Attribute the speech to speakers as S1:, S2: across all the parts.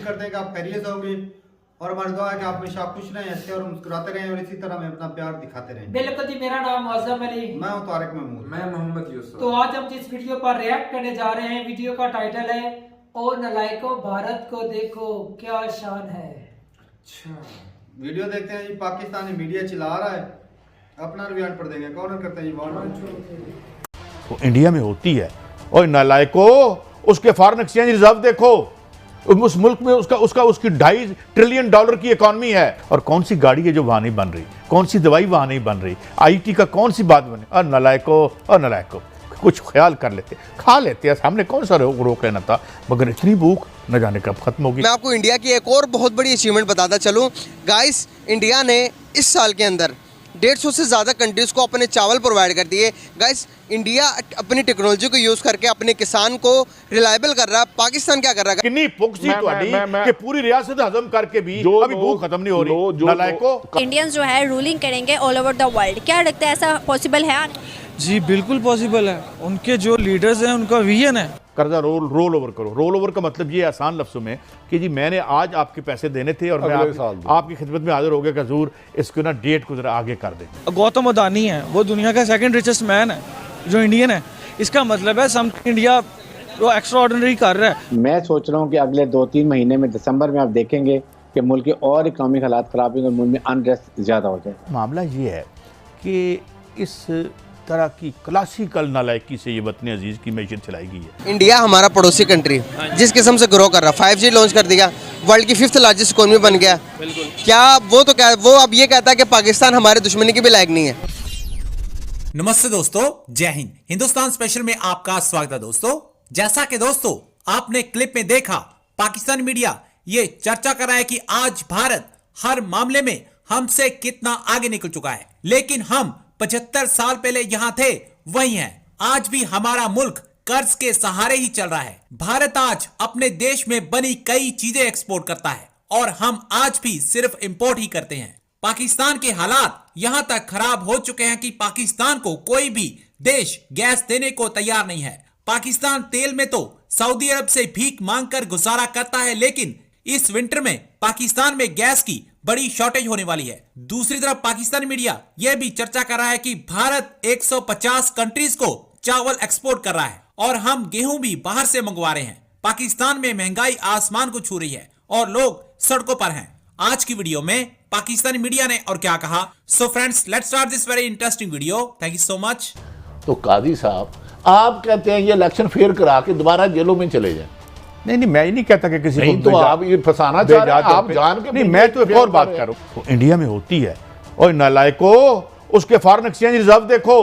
S1: करते हैं कि आप खैरियत से होंगे और हमारी दुआ है कि आप हमेशा खुश रहें, हंसते और मुस्कुराते रहें और इसी तरह हमें अपना प्यार दिखाते रहें।
S2: बिल्कुल जी, मेरा नाम मुअज़्ज़म अली,
S1: मैं हूं तारिक महमूद,
S3: मैं मोहम्मद यूसुफ।
S2: तो आज हम जिस वीडियो पर रिएक्ट करने जा रहे हैं, वीडियो का टाइटल है ओ नलायको भारत को देखो क्या शान है।
S3: अच्छा,
S1: वीडियो देखते हैं जी। पाकिस्तानी मीडिया चिल्ला रहा है, अपना रिव्यू पर देंगे। कौन करते हैं जी?
S4: वो इंडिया में होती है और नालायको उसके फॉरेन एक्सचेंज रिजर्व देखो, उस मुल्क में उसकी $2.5 ट्रिलियन की इकॉनमी है। और कौन सी गाड़ी है जो वहां नहीं बन रही, कौन सी दवाई वहां नहीं बन रही, आईटी का कौन सी बात बने। और नालायको कुछ ख्याल कर लेते, खा लेते हैं, हमने कौन सा रोक लेना था, मगर इतनी भूख न जाने कब खत्म होगी।
S5: मैं आपको इंडिया की एक और बहुत बड़ी अचीवमेंट बताता चलूँ गाइस। इंडिया ने इस साल के अंदर 150 से ज़्यादा कंट्रीज़ को अपने चावल प्रोवाइड कर दिए। गाइस, इंडिया अपनी टेक्नोलॉजी को यूज़ करके अपने किसान को रिलायबल कर रहा है। पाकिस्तान क्या कर रहा है?
S4: कितनी पुख्ती कि पूरी रियासत हजम करके भी अभी भूख खत्म नहीं हो रही। नालायको
S6: इंडियंस जो है रूलिंग करेंगे ऑल ओवर द वर्ल्ड, क्या लगता है ऐसा पॉसिबल है?
S7: जी बिल्कुल पॉसिबल है। उनके जो लीडर्स हैं उनका विजन है।
S4: कर्जा रोल ओवर करो। रोल ओवर का मतलब ये आसान लफ्ज़ों में कि जी मैंने आज आपके पैसे देने थे और मैं आपकी खिदमत में हाजिर हो गया कि हजूर इसको ना डेट को जरा आगे कर दें।
S7: गौतम अदानी है, वो दुनिया का सेकंड रिचेस्ट मैन है जो इंडियन है। इसका मतलब है समथिंग इंडिया वो एक्स्ट्रा ऑर्डिनरी कर रहा है।
S8: मैं सोच रहा हूँ कि अगले 2-3 महीने में दिसंबर में आप देखेंगे कि मुल्क के और इकनॉमिक हालात खराब होंगे और मुल्क में अनरेस्ट ज़्यादा हो जाए।
S4: मामला ये है कि इस तरह की क्लासिकल नालायकी से ये वतन अजीज की मैशत चलाई गई है।
S5: इंडिया हमारा पड़ोसी कंट्री जिस किस्म से ग्रो कर रहा है, 5G लॉन्च कर दिया, वर्ल्ड की 5th लार्जेस्ट इकोनॉमी बन गया। क्या वो अब ये कहता है कि पाकिस्तान हमारे दुश्मनी के भी लायक नहीं है।
S9: नमस्ते दोस्तों, जय हिंद। हिंदुस्तान स्पेशल में आपका स्वागत है दोस्तों। जैसा कि दोस्तों आपने क्लिप में देखा, पाकिस्तान मीडिया ये चर्चा कर रहा है कि आज भारत हर मामले में हमसे कितना आगे निकल चुका है, लेकिन हम 75 साल पहले यहां थे वही हैं। आज भी हमारा मुल्क कर्ज के सहारे ही चल रहा है। भारत आज अपने देश में बनी कई चीजें एक्सपोर्ट करता है और हम आज भी सिर्फ इंपोर्ट ही करते हैं। पाकिस्तान के हालात यहां तक खराब हो चुके हैं कि पाकिस्तान को कोई भी देश गैस देने को तैयार नहीं है। पाकिस्तान तेल में तो सऊदी अरब से भीख मांगकर गुजारा करता है, लेकिन इस विंटर में पाकिस्तान में गैस की बड़ी शॉर्टेज होने वाली है। दूसरी तरफ पाकिस्तानी मीडिया यह भी चर्चा कर रहा है कि भारत 150 कंट्रीज को चावल एक्सपोर्ट कर रहा है और हम गेहूं भी बाहर से मंगवा रहे हैं। पाकिस्तान में महंगाई आसमान को छू रही है और लोग सड़कों पर हैं। आज की वीडियो में पाकिस्तानी मीडिया ने और क्या कहा। So friends, let's start this very interesting video. Thank you so much.
S10: तो काजी साहब, आप कहते हैं ये इलेक्शन फेयर करा के दोबारा जेलों में चले जाएं।
S4: नहीं, मैं ये नहीं कहता कि किसी
S10: नहीं,
S4: को
S10: तो आप ये फंसाना चाह रहे हैं, आप जान के
S4: नहीं, मैं तो एक और बात कर रहा हूँ। इंडिया में होती है और नालायको उसके फॉरेन एक्सचेंज रिजर्व देखो,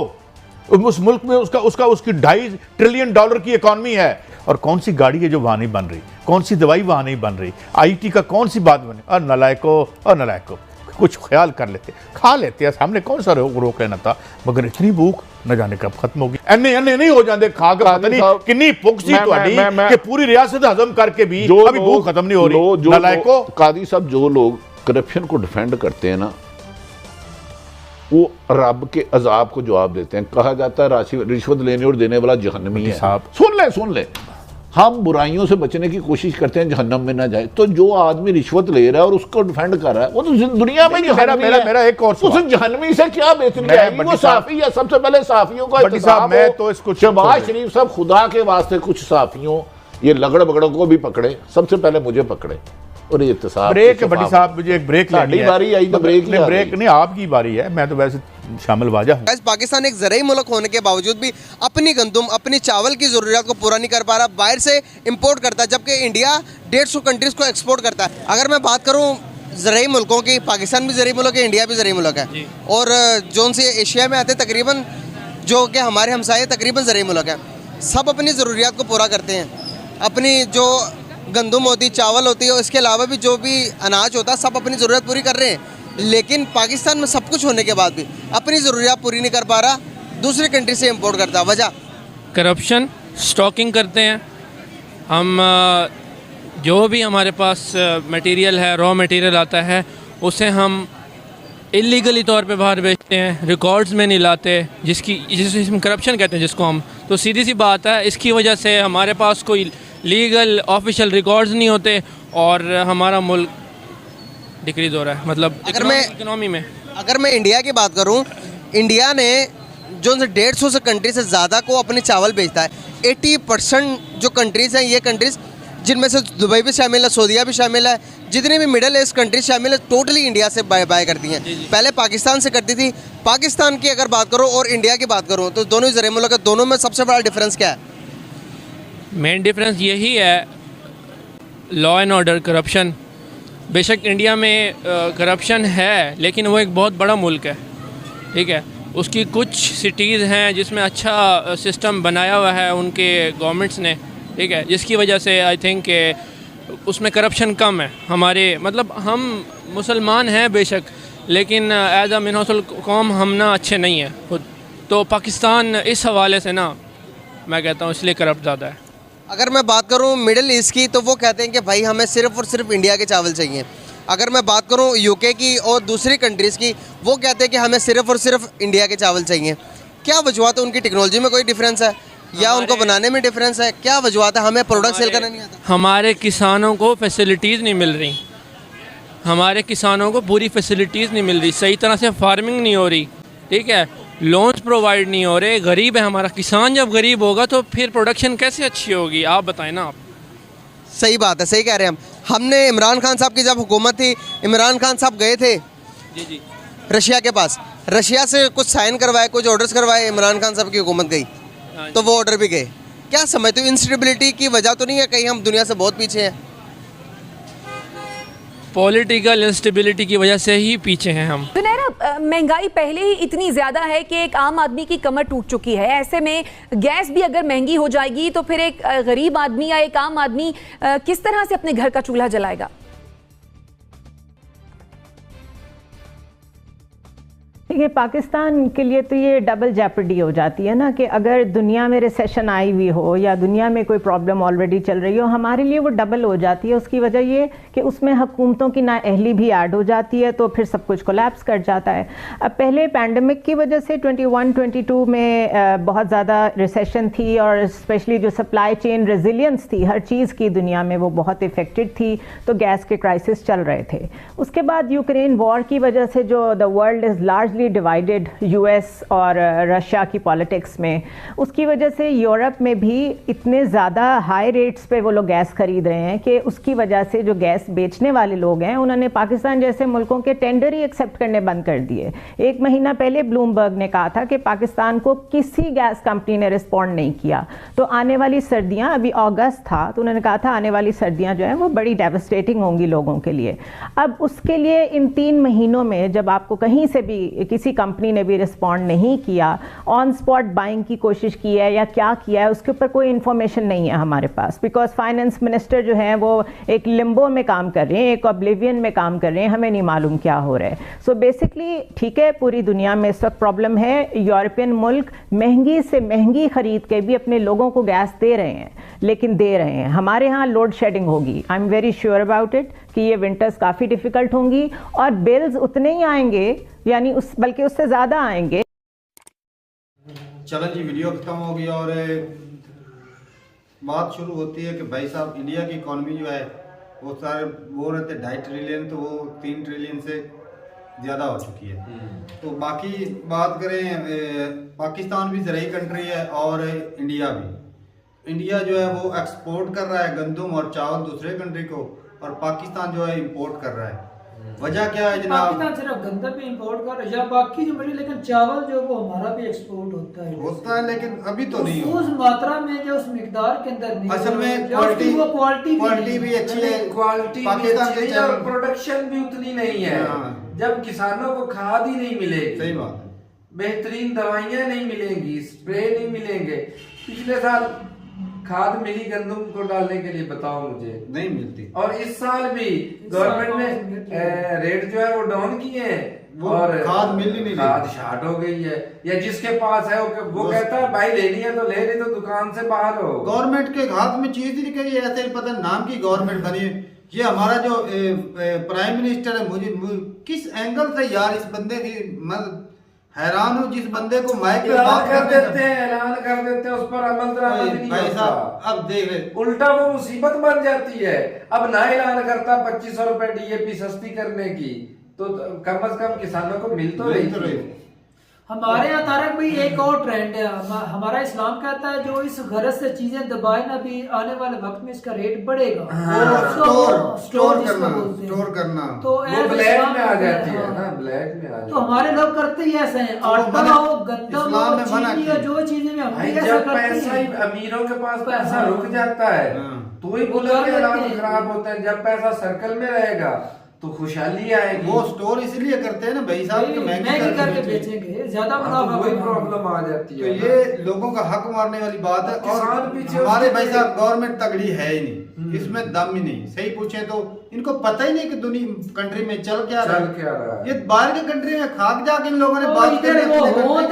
S4: उस मुल्क में उसकी $2.5 ट्रिलियन की इकॉनमी है। और कौन सी गाड़ी है जो वहां नहीं बन रही, कौन सी दवाई वहां नहीं बन रही, आईटी का कौन सी बात बने। और नालायको कुछ ख्याल कर लेते, खा लेते हैं, हमने कौन सा रोक लेना था, मगर इतनी भूख न जाने कब खत्म होगी। अन्य नहीं हो जाते खा के, पता नहीं कितनी पुख्ती कि पूरी रियासत हजम करके भी अभी भूख खत्म नहीं हो रही। नालायको
S10: कादी साहब, जो लोग करप्शन को डिफेंड करते हैं ना, वो रब के अजाब को जवाब देते हैं। कहा जाता है रिश्वत लेने और देने वाला जहन्नमी है। सुन ले, हम बुराइयों से बचने की कोशिश करते हैं जहन्नम में ना जाए। तो जो आदमी रिश्वत ले रहा है और उसको डिफेंड कर रहा है, वो तो दुनिया में
S4: मेरा एक और
S10: उस जहन्नमी से क्या बेहतरी आएगी? वो साफी है, सबसे पहले साफियों का
S4: साहब, मैं तो इसको
S10: शहबाज शरीफ साहब, खुदा के वास्ते कुछ साफियों ये लगड़ बगड़ों को भी पकड़े, सबसे पहले मुझे पकड़े और ये
S4: ब्रेक। बड़ी साहब, मुझे एक ब्रेक लेनी है।
S10: बारी आई तो ब्रेक
S4: नहीं, आपकी बारी है, मैं तो वैसे शामिल वाजा हूं।
S5: पाकिस्तान एक ज़राई मुल्क होने के बावजूद भी अपनी गंदम, अपनी चावल की ज़रूरियात को पूरा नहीं कर पा रहा, बाहर से इंपोर्ट करता है, जबकि इंडिया 150 कंट्रीज़ को एक्सपोर्ट करता है। अगर मैं बात करूँ ज़राई मुल्कों की, पाकिस्तान भी ज़राई मुल्क है, इंडिया भी ज़राई मुल्क है, और जो से एशिया में आते तकरीबन जो कि हमारे हमसाये तकरीबन ज़राई मुल्क है, सब अपनी ज़रूरियात को पूरा करते हैं। अपनी जो गंदम होती, चावल होती है, इसके अलावा भी जो भी अनाज होता है, सब अपनी ज़रूरत पूरी कर रहे हैं। लेकिन पाकिस्तान में सब कुछ होने के बाद भी अपनी ज़रूरियात पूरी नहीं कर पा रहा, दूसरी कंट्री से इंपोर्ट करता है। वजह
S11: करप्शन, स्टॉकिंग करते हैं हम। जो भी हमारे पास मटेरियल है, रॉ मटेरियल आता है, उसे हम इलीगली तौर पे बाहर बेचते हैं, रिकॉर्ड्स में नहीं लाते, जिसे हम करप्शन कहते हैं जिसको हम। तो सीधी सी बात है, इसकी वजह से हमारे पास कोई लीगल ऑफिशियल रिकॉर्ड्स नहीं होते और हमारा मुल्क डिक्रीज हो रहा है, मतलब इकोनॉमी में।
S5: अगर मैं इंडिया की बात करूं, इंडिया ने जो 150 से कंट्री से ज़्यादा को अपने चावल बेचता है। 80% जो कंट्रीज़ हैं, ये कंट्रीज़ जिनमें से दुबई भी शामिल है, सऊदीया भी शामिल है, जितनी भी मिडल ईस्ट कंट्रीज शामिल है, टोटली इंडिया से बाय करती हैं। पहले पाकिस्तान से करती थी। पाकिस्तान की अगर बात करूं और इंडिया की बात करूं तो दोनों ही ज़रिए मुल्क है, दोनों में सबसे बड़ा डिफरेंस क्या है?
S11: मेन डिफरेंस यही है, लॉ एंड ऑर्डर, करप्शन। बेशक इंडिया में करप्शन है, लेकिन वो एक बहुत बड़ा मुल्क है, ठीक है। उसकी कुछ सिटीज़ हैं जिसमें अच्छा सिस्टम बनाया हुआ है उनके गवर्नमेंट्स ने, ठीक है, जिसकी वजह से आई थिंक उसमें करप्शन कम है। हमारे मतलब हम मुसलमान हैं बेशक, लेकिन एज अ मिनोसल कौम हम ना अच्छे नहीं हैं खुद। तो पाकिस्तान इस हवाले से ना मैं कहता हूँ इसलिए करप्ट ज़्यादा है।
S5: अगर मैं बात करूं मिडिल ईस्ट की तो वो कहते हैं कि भाई हमें सिर्फ़ और सिर्फ इंडिया के चावल चाहिए। अगर मैं बात करूं यूके की और दूसरी कंट्रीज़ की, वो कहते हैं कि हमें सिर्फ़ और सिर्फ इंडिया के चावल चाहिए। क्या वजूहत है? उनकी टेक्नोलॉजी में कोई डिफरेंस है या उनको बनाने में डिफरेंस है? क्या वजूहत है? हमें प्रोडक्ट सेल करना नहीं आता।
S11: हमारे किसानों को फैसिलिटीज़ नहीं मिल रही, हमारे किसानों को पूरी फैसिलिटीज़ नहीं मिल रही, सही तरह से फार्मिंग नहीं हो रही, ठीक है, लोन्स प्रोवाइड नहीं हो रहे, गरीब है हमारा किसान। जब गरीब होगा तो फिर प्रोडक्शन कैसे अच्छी होगी? आप बताएं ना। आप
S5: सही बात है, सही कह रहे हैं हमने इमरान खान साहब की जब हुकूमत थी, इमरान खान साहब गए थे
S11: जी
S5: रशिया के पास, रशिया से कुछ साइन करवाए, कुछ ऑर्डर्स करवाए, इमरान खान साहब की हुकूमत गई तो वो ऑर्डर भी गए। क्या समझते हो, इंस्टेबिलिटी की वजह तो नहीं है कहीं हम दुनिया से बहुत पीछे हैं?
S11: पॉलिटिकल इंस्टेबिलिटी की वजह से ही पीछे हैं हम।
S12: सुनहरा, महंगाई पहले ही इतनी ज़्यादा है कि एक आम आदमी की कमर टूट चुकी है। ऐसे में गैस भी अगर महंगी हो जाएगी तो फिर एक गरीब आदमी या एक आम आदमी किस तरह से अपने घर का चूल्हा जलाएगा?
S13: देखिए, पाकिस्तान के लिए तो ये डबल जेपर्डी हो जाती है ना कि अगर दुनिया में रिसेशन आई हुई हो या दुनिया में कोई प्रॉब्लम ऑलरेडी चल रही हो, हमारे लिए वो डबल हो जाती है। उसकी वजह ये कि उसमें हुकूमतों की नाअहली भी ऐड हो जाती है, तो फिर सब कुछ कोलैप्स कर जाता है। अब पहले पैंडमिक की वजह से 21-22 में बहुत ज़्यादा रिसेशन थी और स्पेशली जो सप्लाई चेन रेजिलियंस थी हर चीज़ की दुनिया में, वो बहुत इफेक्टेड थी, तो गैस के क्राइसिस चल रहे थे। उसके बाद यूक्रेन वॉर की वजह से जो the world is largely divided US और रशिया की पॉलिटिक्स में, उसकी वजह से यूरोप में भी इतने ज़्यादा हाई रेट्स पे वो लोग गैस खरीद रहे हैं कि उसकी वजह से जो गैस बेचने वाले लोग हैं उन्होंने पाकिस्तान जैसे मुल्कों के टेंडर ही एक्सेप्ट करने बंद कर दिए। 1 महीना पहले ब्लूमबर्ग ने कहा था कि पाकिस्तान को किसी गैस कंपनी ने रिस्पॉन्ड नहीं किया। तो आने वाली सर्दियाँ, अभी अगस्त था तो उन्होंने कहा था आने वाली सर्दियाँ जो हैं वो बड़ी डेवस्टेटिंग होंगी लोगों के लिए। अब उसके लिए इन 3 महीनों में जब आपको कहीं से भी किसी कंपनी ने भी रिस्पॉन्ड नहीं किया, ऑन स्पॉट बाइंग की कोशिश की है या क्या किया है, उसके ऊपर कोई इन्फॉर्मेशन नहीं है हमारे पास। बिकॉज फाइनेंस मिनिस्टर जो हैं वो एक लिम्बो में काम कर रहे हैं, एक ऑब्लिवियन में काम कर रहे हैं, हमें नहीं मालूम क्या हो रहा है। सो बेसिकली ठीक है, पूरी दुनिया में इस वक्त प्रॉब्लम है। यूरोपियन मुल्क महंगी से महंगी खरीद के भी अपने लोगों को गैस दे रहे हैं, लेकिन दे रहे हैं। हमारे यहाँ लोड शेडिंग होगी, I am very sure about it कि ये विंटर्स काफ़ी डिफ़िकल्ट होंगी और बिल्स उतने ही आएंगे, यानी बल्कि उससे ज़्यादा आएंगे।
S1: चलो जी, वीडियो खत्म हो गई और बात शुरू होती है कि भाई साहब इंडिया की इकॉनमी जो है वो सारे वो रहते 2.5 ट्रिलियन, तो वो 3 ट्रिलियन से ज़्यादा हो चुकी है। तो बाकी बात करें, पाकिस्तान भी ज़राई कंट्री है और इंडिया भी। इंडिया जो है वो एक्सपोर्ट कर रहा है गंदम और चावल दूसरे कंट्री को, और पाकिस्तान जो है इंपोर्ट कर रहा है। वजह क्या है जनाब?
S2: पाकिस्तान सिर्फ गंदम भी इंपोर्ट कर रहा है या बाकी जो मटेरियल, लेकिन चावल जो वो हमारा भी एक्सपोर्ट होता है, लेकिन
S1: अभी तो नहीं
S2: उस मात्रा में जो उस मिकदार के अंदर नहीं।
S1: असल में क्वालिटी भी अच्छी है,
S3: क्वालिटी
S1: पाकिस्तान
S3: भी अच्छी है और प्रोडक्शन भी उतनी नहीं है। जब किसानों को खाद ही नहीं मिलेगी,
S1: सही बात है,
S3: बेहतरीन दवाइयाँ नहीं मिलेंगी, स्प्रे नहीं मिलेंगे। पिछले साल खाद मिली गंदम को डालने के लिए, बताओ मुझे?
S1: नहीं मिलती।
S3: और इस साल भी गवर्नमेंट ने रेट जो है वो डाउन किए हैं और
S1: खाद मिल ही नहीं,
S3: खाद शार्ट हो गई है। या जिसके पास है वो कहता है भाई लेनी है तो ले, नहीं तो दुकान से बाहर हो।
S1: गवर्नमेंट के हाथ में चीज ही नहीं, ऐसे ही पता नाम की गवर्नमेंट बनी है। ये हमारा जो प्राइम मिनिस्टर है, मुझे किस एंगल से यार इस बंदे की हैरान हूँ जिस बंदे को माइक पे
S3: ऐलान
S1: बात
S3: कर
S1: करते
S3: देते हैं, ऐलान कर देते हैं, उस पर अमल दरामद नहीं
S1: भाई
S3: होता।
S1: साहब अब देख रहे
S3: उल्टा वो मुसीबत बन जाती है। अब ना ऐलान करता 2500 रुपए डीएपी सस्ती करने की, तो कम से कम किसानों को मिल तो रही थी।
S2: हमारे यहाँ तारक भाई एक और ट्रेंड है, हमारा इस्लाम कहता है जो इस गरज से चीजें दबाए ना, भी आने वाले वक्त में इसका रेट बढ़ेगा।
S1: स्टोर करना
S2: तो
S3: वो ब्लैक में आ जाती है ना, ब्लैक में आ जाती है।
S2: तो हमारे लोग करते ही ऐसे हैं, आटा हो, गंदम हो, चीनी हो, जो चीजें में हम
S3: भाई
S2: भी ऐसा
S3: जब
S2: करते
S3: पैसा ही
S2: हैं।
S3: अमीरों के पास पैसा रुक जाता है तो ही बोले कि ऐलान खराब होता है। जब पैसा सर्कल में रहेगा तो खुशहाली आएगी।
S1: वो स्टोर इसलिए करते हैं ना भाई साहब कि
S2: महंगी करके बेचेंगे, ज्यादा मुनाफा,
S3: वही प्रॉब्लम आ जाती
S1: तो
S3: है।
S1: ये लोगों का हक मारने वाली बात है। और हमारे भाई साहब गवर्नमेंट तगड़ी है ही नहीं, इसमें दम ही नहीं। सही पूछे तो इनको पता ही नहीं कि दुनिया कंट्री में चल क्या रहा है। ये बाहर के कंट्री में खाक जाके इन लोगों ने बात
S2: कर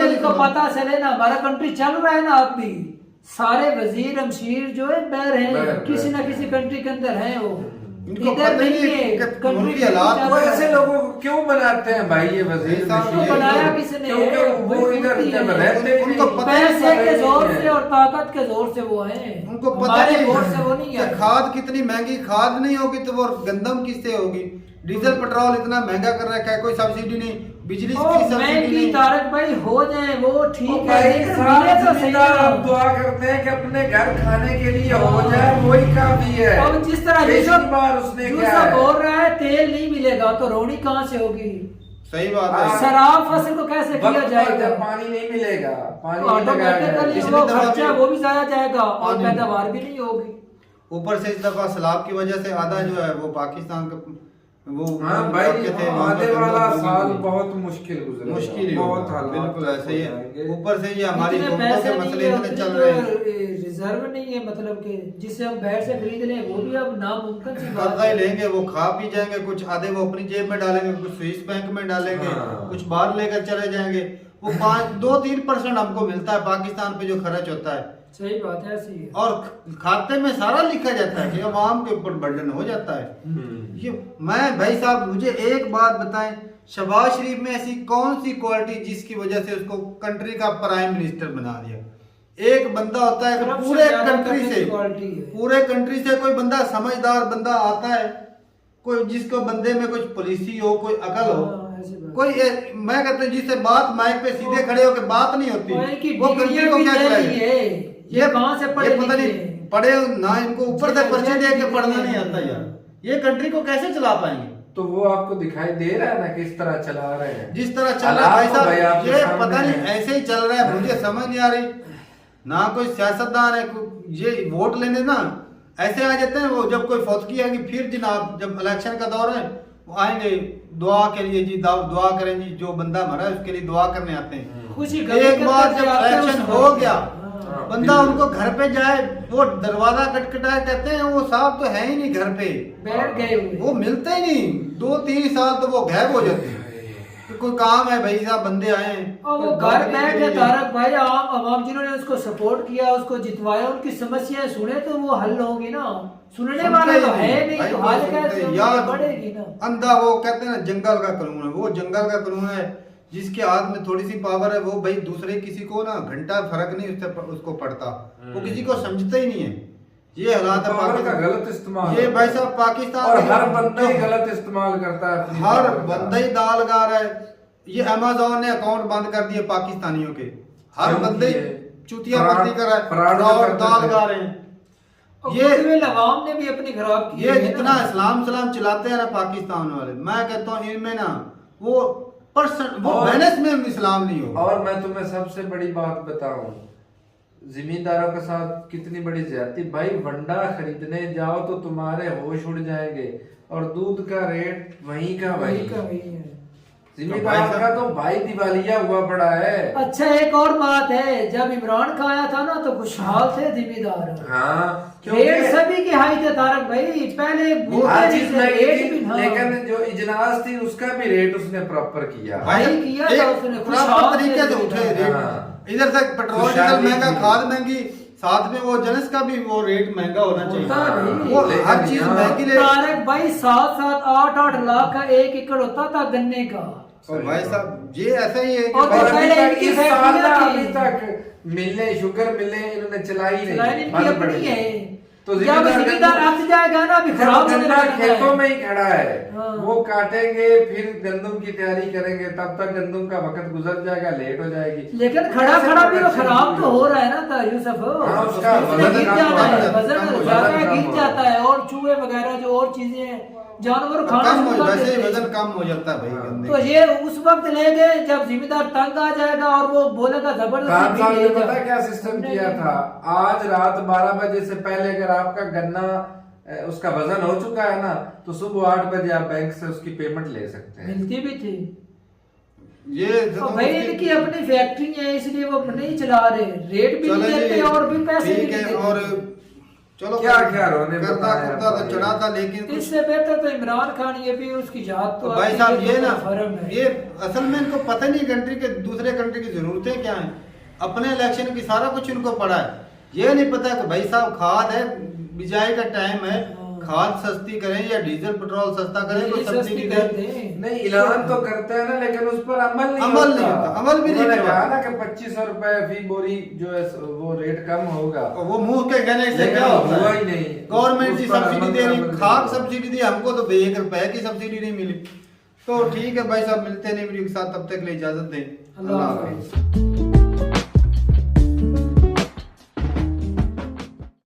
S2: इनको पता चले ना हमारा कंट्री चल रहा है ना। अब भी सारे वजीर अमशीर जो है बैर हैं, किसी ना किसी कंट्री के अंदर हैं। वो
S1: इनको पता ही नहीं कि मुल्क के हालात
S3: वो ऐसे लोगों को क्यों बनाते हैं भाई ये वजीर?
S2: बनाया किसने?
S3: वो इधर जब रहते ही
S2: उनको पैसे के जोर से और ताकत के जोर से वो हैं।
S1: उनको पता नहीं
S2: जोर से वो नहीं है।
S1: खाद कितनी महंगी, खाद नहीं होगी तो वो गंदम किससे होगी? डीजल पेट्रोल इतना महंगा कर रखा है, कोई सब्सिडी नहीं, बिजली की सब्सिडी नहीं।
S2: तारक भाई हो जाए वो ठीक है,
S3: आप दुआ करते हैं कि अपने घर खाने के लिए हो जाए, वही काफी है।
S2: अब जिस तरह
S3: उसने क्या
S2: बोल रहा है तेल नहीं मिलेगा तो रोनी कहाँ से होगी?
S1: सही बात है।
S2: शराब फसल को कैसे किया जाएगा?
S3: पानी नहीं मिलेगा, पानी
S2: ऑटोमेटिकली वो खर्चा वो भी जाया जाएगा और पैदावार भी नहीं होगी।
S1: ऊपर से इस दफा सैलाब की वजह से आधा जो है वो पाकिस्तान का वो
S3: भाई आने वाला साल बहुत मुश्किल गुजरेगा,
S1: मुश्किल
S3: बहुत हालात
S1: बिल्कुल ऐसे ही है। ऊपर से ये हमारी हुकूमतों के मसले इतने चल रहे हैं,
S2: रिजर्व नहीं है, मतलब कि जिसे हम बाहर से खरीद लें वो भी अब नामुमकिन सी बात
S1: कर्जा ही लेंगे, वो खा पी जाएंगे, कुछ आधे वो अपनी जेब में डालेंगे, कुछ स्विस बैंक में डालेंगे, कुछ बाहर लेकर चले जाएंगे। वो 2-3% हमको मिलता है पाकिस्तान पे जो खर्च होता है।
S2: सही बात है, ऐसी है।
S1: और खाते में सारा लिखा जाता है कि अवाम के ऊपर बर्डन हो जाता है। ये मैं भाई साहब मुझे एक बात बताएं, शहबाज शरीफ में ऐसी कौन सी क्वालिटी जिसकी वजह से उसको कंट्री का प्राइम मिनिस्टर बना दिया? एक बंदा होता है पूरे कंट्री से कोई बंदा समझदार बंदा आता है, कोई जिसको बंदे में कुछ पॉलिसी हो, कोई अकल हो, कोई मैं कहता हूँ जिससे बात माइक पे सीधे खड़े होकर बात नहीं होती, वो कंट्री को क्या चलाएगा? ये कहां से पढ़े? पता नहीं पढ़े ना, इनको ऊपर से पर्चे दे के पढ़ना नहीं आता यार। ये कंट्री को कैसे चला पाएंगे?
S3: तो वो आपको दिखाई दे रहा है ना किस तरह चला रहे हैं।
S1: जिस तरह चल रहा है भाई साहब, ये पता नहीं ऐसे ही चल रहा है, मुझे समझ नहीं आ रही। ना कोई सियासतदान है, ये वोट लेने ना ऐसे आ जाते हैं। वो जब कोई फौतगी आएगी फिर जनाब जब इलेक्शन का दौर है वो आएंगे दुआ के लिए, जी दुआ करें जी, जो बंदा मरा है उसके लिए दुआ करने आते हैं। एक बार जब इलेक्शन हो गया बंदा उनको घर पे जाए, वो दरवाजा खटखटाए, कहते हैं वो साहब तो है ही नहीं घर पे,
S2: बैठ गए,
S1: वो मिलते ही नहीं। 2-3 साल तो वो गायब हो जाते हैं। तो कोई काम है भाई साहब, बंदे आए हैं
S2: और वो घर बैठे तारक भाई, आवाम जिन्होंने उसको सपोर्ट किया, उसको जितवाया, उनकी समस्याएं सुने तो वो हल होगी ना। सुनने वाला तो है नहीं, तो हल कैसे बढ़ेगी ना?
S1: अंधा वो कहते हैं ना जंगल का कानून है, वो जंगल का कानून है। जिसके हाथ में थोड़ी सी पावर है वो भाई दूसरे किसी को ना घंटा फर्क नहीं उसको पड़ता, वो किसी को समझता ही नहीं है। ये हालात है
S3: पाकिस्तान का गलत इस्तेमाल,
S1: ये भाई साहब पाकिस्तान
S3: और हर बंदा ही गलत इस्तेमाल करता है,
S1: हर बंदा ही दाल गा रहा है। ये अमेज़न ने अकाउंट बंद कर दिए पाकिस्तानियों के, हर बंदे चुतिया भर्ती कर रहा है और दाल गा रहे हैं।
S2: ये अवाम ने भी अपनी खराब की।
S1: ये जितना इस्लाम सलाम चलाते हैं ना पाकिस्तान वाले, मैं कहता हूँ इनमें ना वो बैलेंस में इस्लाम नहीं हो।
S3: और मैं तुम्हें सबसे बड़ी बात बताऊं, जिम्मेदारों के साथ कितनी बड़ी ज्यादती। भाई वंडा खरीदने जाओ तो तुम्हारे होश उड़ जाएंगे, और दूध का रेट वहीं का वहीं है। जिम्मेदार का तो भाई दिवालिया हुआ पड़ा है।
S2: अच्छा एक और बात है, जब इमरान खान आया था ना तो खुशहाल थे जिम्मेदार।
S3: हाँ,
S2: रेट सभी के हाई थे तारक भाई, पहले
S3: लेकिन जो इजलास थी उसका भी रेट उसने प्रॉपर किया,
S2: भाई किया था उसने,
S1: प्रॉपर तरीके से उठे रेट। इधर से पेट्रोल डीजल महंगा, खाद महंगी, साथ में वो जनस का भी वो रेट महंगा होना चाहिए। वो हर चीज महंगी ले।
S2: तारक भाई 7-8 लाख का 1 एकड़ होता था गन्ने का,
S1: और भाई साहब ये ऐसा ही है कि
S2: और
S1: भाई-
S2: पहले इनकी
S3: इस
S2: फैक्ट्री
S3: साल
S2: ना
S3: अभी
S2: थी।
S3: तक मिले शुगर मिले इन्होंने चलाई नहीं,
S2: इनकी
S3: बंद
S2: अपनी
S3: पड़ी
S2: है।
S3: तो
S2: जब जिम्मेदार हट जाएगा ना, अभी खराब होने
S3: गन्ना
S2: लगता है।
S3: खेतों में ही खड़ा है,
S2: हाँ।
S3: वो काटेंगे फिर गंदम की तैयारी करेंगे, तब तक गंदम का वक्त गुजर जाएगा, लेट हो जाएगी।
S2: लेकिन खड़ा खड़ा भी वो खराब तो हो रहा है ना यूसुफ।
S3: हाँ, उसका
S2: उसमें
S3: वजन
S2: गिर
S3: कम
S2: जाता है,
S3: होता है,
S2: वजन
S3: कम हो
S2: ज्यादा
S3: जाता है,
S2: गिर
S3: कम
S2: जाता है, और चूहे वगैरह जो और चीजें जानवर खाना
S1: कम हो
S2: शुरू कर
S1: वैसे ही
S2: देते हैं।
S1: वजन कम हो जाता है भाई गंदे
S2: तो ये उस वक्त ले गए जब जिम्मेदार तंग आ जाएगा और वो बोलेगा
S3: खान
S2: जबरदस्ती
S3: साहब ने
S2: ले
S3: पता
S2: जाओ।
S3: क्या सिस्टम किया था, आज रात 12 बजे से पहले अगर आपका गन्ना उसका वजन हो चुका है ना, तो सुबह 8 बजे आप बैंक से उसकी पेमेंट ले सकते हैं।
S2: मिलती भी थी।
S1: ये
S2: तो भाई इनकी अपनी फैक्ट्री है, इसलिए वो नहीं चला रहे, रेट भी नहीं देते और भी पैसे भी
S1: ठीक
S2: नहीं
S1: है।
S2: देते।
S1: और चलो
S3: क्या क्या रोने
S1: करता
S3: बताया
S1: करता तो
S3: भाई।
S1: चढ़ा था, लेकिन कुछ
S2: इससे बेहतर तो इमरान खान, ये भी उसकी जात तो
S1: भाई
S2: आती
S1: साहब
S2: है,
S1: ये
S2: तो
S1: ना
S2: फर्म है।
S1: ये असल में इनको पता नहीं कंट्री के दूसरे कंट्री की जरूरतें क्या हैं। अपने इलेक्शन की सारा कुछ इनको पड़ा है, ये नहीं पता कि भाई साहब खाद है, बिजाई का टाइम है, खाद सस्ती करें या डीजल पेट्रोल सस्ता करें, कोई सब्सिडी दें।
S3: नहीं, ऐलान तो करते हैं ना, लेकिन उस पर अमल नहीं
S1: अमल
S3: होता।
S1: नहीं होता, अमल भी नहीं
S3: उन्होंने
S1: करवाते।
S3: कहा ना कि 2500 रुपए फी बोरी जो है वो रेट कम होगा,
S1: वो मुंह के कहने से
S3: लेकिन
S1: क्या होता
S3: हुआ
S1: है?
S3: ही नहीं।
S1: गवर्नमेंट
S3: उस
S1: की
S3: पर
S1: सब्सिडी
S3: अमल
S1: दे रही,
S3: बराबर
S1: खाद
S3: नहीं।
S1: सब्सिडी दी, हमको तो 1 रुपए की सब्सिडी नहीं मिली। तो ठीक है भाई साहब, मिलते हैं नई वीडियो के साथ, तब तक के लिए इजाजत दें।
S2: अल्लाह हाफ़िज़।